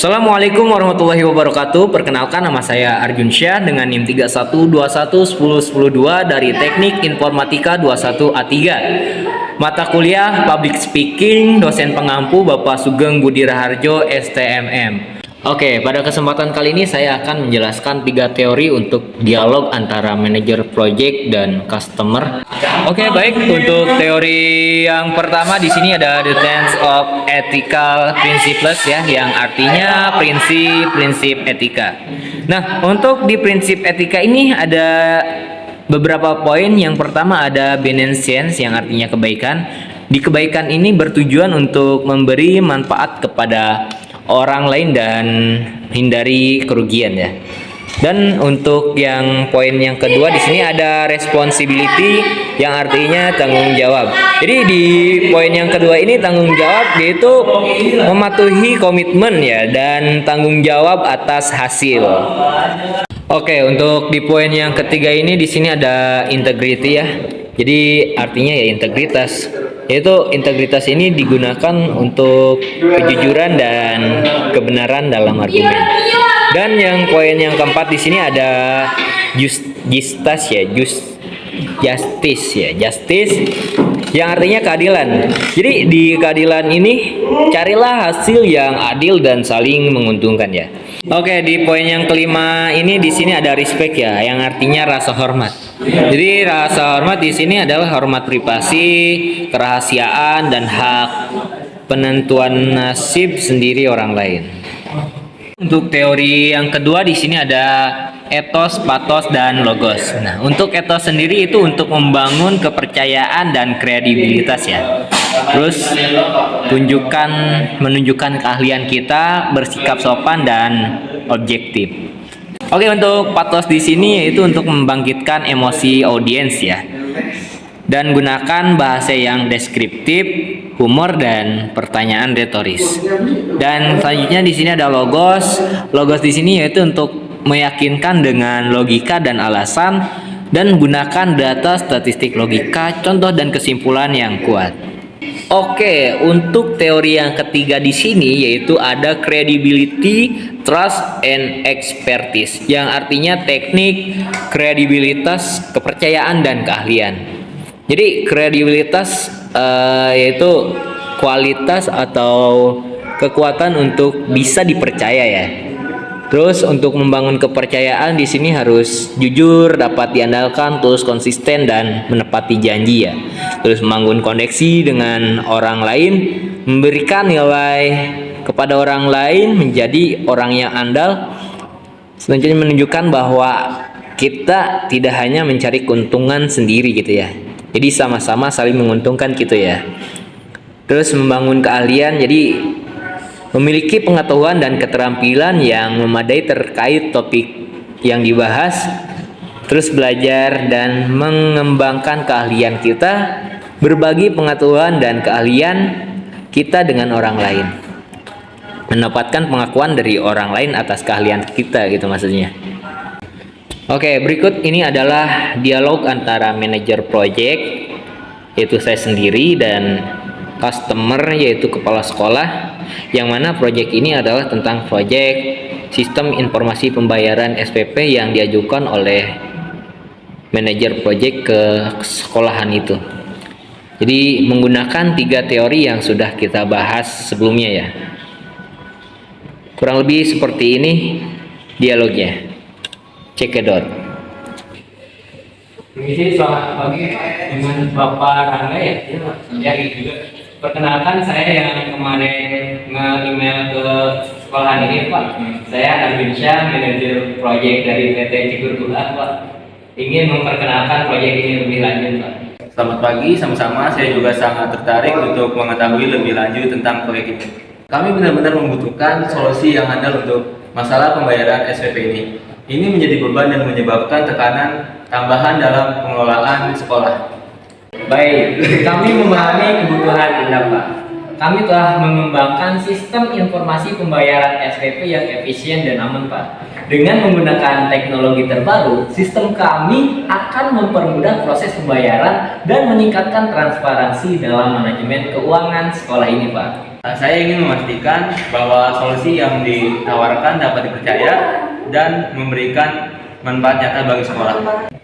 Assalamualaikum warahmatullahi wabarakatuh. Perkenalkan, nama saya Arjun Syah dengan NIM 31211010 dari Teknik Informatika 21A3. Mata kuliah Public Speaking, dosen pengampu Bapak Sugeng Budi Raharjo, STMM. Oke, pada kesempatan kali ini saya akan menjelaskan 3 teori untuk dialog antara manajer project dan customer. Oke, baik. Untuk teori yang pertama di sini ada the tenets of ethical principles ya, yang artinya prinsip-prinsip etika. Nah, untuk di prinsip etika ini ada beberapa poin. Yang pertama ada beneficence yang artinya kebaikan. Di kebaikan ini bertujuan untuk memberi manfaat kepada orang lain dan hindari kerugian ya. Dan untuk yang poin yang kedua di sini ada responsibility yang artinya tanggung jawab. Jadi di poin yang kedua ini tanggung jawab yaitu mematuhi komitmen ya dan tanggung jawab atas hasil. Oke, untuk di poin yang ketiga ini di sini ada integrity ya. Jadi artinya ya integritas. Yaitu integritas ini digunakan untuk kejujuran dan kebenaran dalam argumen. Dan yang poin yang keempat di sini ada justice yang artinya keadilan. Jadi di keadilan ini carilah hasil yang adil dan saling menguntungkan ya. Oke, di poin yang kelima ini di sini ada respect ya, yang artinya rasa hormat. Jadi rasa hormat di sini adalah hormat privasi, kerahasiaan dan hak penentuan nasib sendiri orang lain. Untuk teori yang kedua di sini ada etos, patos dan logos. Nah, untuk etos sendiri itu untuk membangun kepercayaan dan kredibilitas ya. Terus menunjukkan keahlian kita, bersikap sopan dan objektif. Oke, untuk patos di sini yaitu untuk membangkitkan emosi audiens ya. Dan gunakan bahasa yang deskriptif, humor dan pertanyaan retoris. Dan selanjutnya di sini ada logos. Logos di sini yaitu untuk meyakinkan dengan logika dan alasan dan gunakan data statistik logika, contoh dan kesimpulan yang kuat. Oke, untuk teori yang ketiga di sini yaitu ada credibility, trust and expertise yang artinya teknik, kredibilitas, kepercayaan dan keahlian. Jadi kredibilitas yaitu kualitas atau kekuatan untuk bisa dipercaya ya. Terus untuk membangun kepercayaan di sini harus jujur, dapat diandalkan, terus konsisten dan menepati janji ya. Terus membangun koneksi dengan orang lain, memberikan nilai kepada orang lain, menjadi orang yang andal. Selanjutnya menunjukkan bahwa kita tidak hanya mencari keuntungan sendiri gitu ya. Jadi sama-sama saling menguntungkan gitu ya. Terus membangun keahlian, jadi memiliki pengetahuan dan keterampilan yang memadai terkait topik yang dibahas. Terus belajar dan mengembangkan keahlian kita, berbagi pengetahuan dan keahlian kita dengan orang lain. Mendapatkan pengakuan dari orang lain atas keahlian kita gitu maksudnya. Oke, berikut ini adalah dialog antara manajer project yaitu saya sendiri dan customer yaitu kepala sekolah, yang mana project ini adalah tentang project sistem informasi pembayaran SPP yang diajukan oleh manajer project ke sekolahan itu. Jadi menggunakan 3 teori yang sudah kita bahas sebelumnya ya. Kurang lebih seperti ini dialognya. Cekidot. Permisi, selamat pagi dengan Bapak Rangga ya. Ya juga. Perkenalkan, saya yang kemarin nge-email ke sekolahan ini Pak. Saya Arjun Syah, manajer proyek dari PT Cikurtulah Pak. Ingin memperkenalkan proyek ini lebih lanjut Pak. Selamat pagi, sama-sama. Saya juga sangat tertarik untuk mengetahui lebih lanjut tentang proyek ini. Kami benar-benar membutuhkan solusi yang andal untuk masalah pembayaran SPP ini. Ini menjadi beban dan menyebabkan tekanan tambahan dalam pengelolaan sekolah. Baik, kami memahami kebutuhan Anda Pak. Kami telah mengembangkan sistem informasi pembayaran SPP yang efisien dan aman Pak. Dengan menggunakan teknologi terbaru, sistem kami akan mempermudah proses pembayaran dan meningkatkan transparansi dalam manajemen keuangan sekolah ini Pak. Saya ingin memastikan bahwa solusi yang ditawarkan dapat dipercaya dan memberikan manfaat nyata bagi sekolah.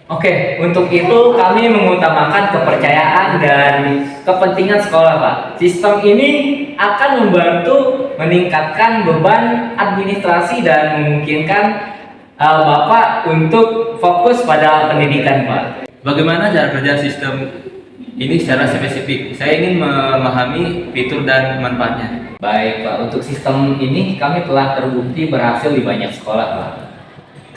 Oke, untuk itu kami mengutamakan kepercayaan dan kepentingan sekolah, Pak. Sistem ini akan membantu meningkatkan beban administrasi dan memungkinkan Bapak untuk fokus pada pendidikan, Pak. Bagaimana cara kerja sistem ini secara spesifik? Saya ingin memahami fitur dan manfaatnya. Baik, Pak. Untuk sistem ini kami telah terbukti berhasil di banyak sekolah, Pak.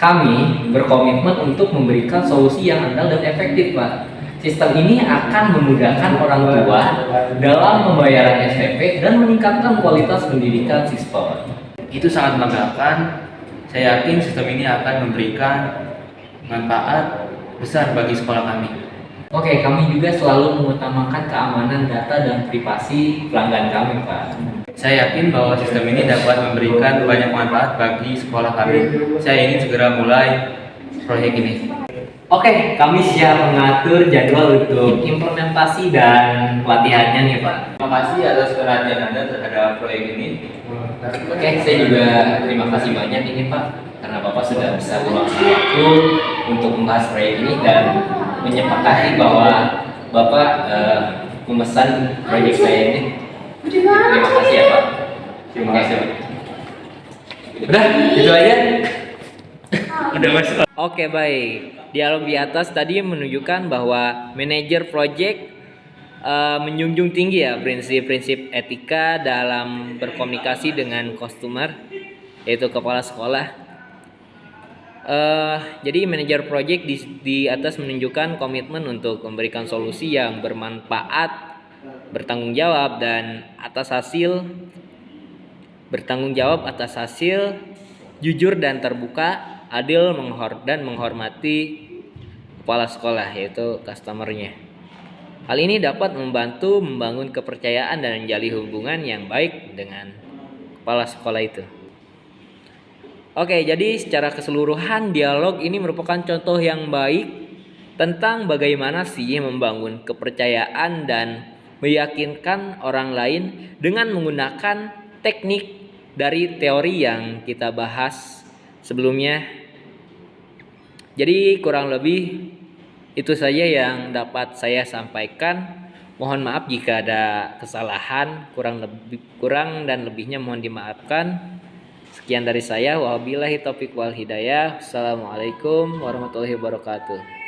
Kami berkomitmen untuk memberikan solusi yang andal dan efektif, Pak. Sistem ini akan memudahkan orang tua dalam pembayaran SPP dan meningkatkan kualitas pendidikan siswa. Itu sangat membanggakan. Saya yakin sistem ini akan memberikan manfaat besar bagi sekolah kami. Oke, kami juga selalu mengutamakan keamanan data dan privasi pelanggan kami, Pak. Saya yakin bahwa sistem ini dapat memberikan banyak manfaat bagi sekolah kami. Saya ingin segera mulai proyek ini. Oke, kami siap mengatur jadwal untuk implementasi dan pelatihannya nih, Pak. Terima kasih atas perhatian Anda terhadap proyek ini. Oke, saya juga terima kasih banyak ini, Pak, karena Bapak sudah bisa meluangkan waktu untuk membahas proyek ini dan menyepakati bahwa Bapak memesan proyek saya ini. Terima kasih ya, Pak. Terima kasih. Udah, itu aja. Udah masuk. Oke, baik. Dialog di atas tadi menunjukkan bahwa manajer project menjunjung tinggi ya prinsip-prinsip etika dalam berkomunikasi dengan customer, yaitu kepala sekolah. Jadi manajer project di atas menunjukkan komitmen untuk memberikan solusi yang bermanfaat, bertanggung jawab atas hasil, jujur dan terbuka, adil dan menghormati kepala sekolah, yaitu customernya. Hal ini dapat membantu membangun kepercayaan dan menjalin hubungan yang baik dengan kepala sekolah itu. Oke, jadi secara keseluruhan dialog ini merupakan contoh yang baik tentang bagaimana sih membangun kepercayaan dan meyakinkan orang lain dengan menggunakan teknik dari teori yang kita bahas sebelumnya. Jadi kurang lebih itu saja yang dapat saya sampaikan. Mohon maaf jika ada kesalahan, kurang dan lebihnya mohon dimaafkan. Sekian dari saya. Wabillahi taufiq wal hidayah. Assalamualaikum warahmatullahi wabarakatuh.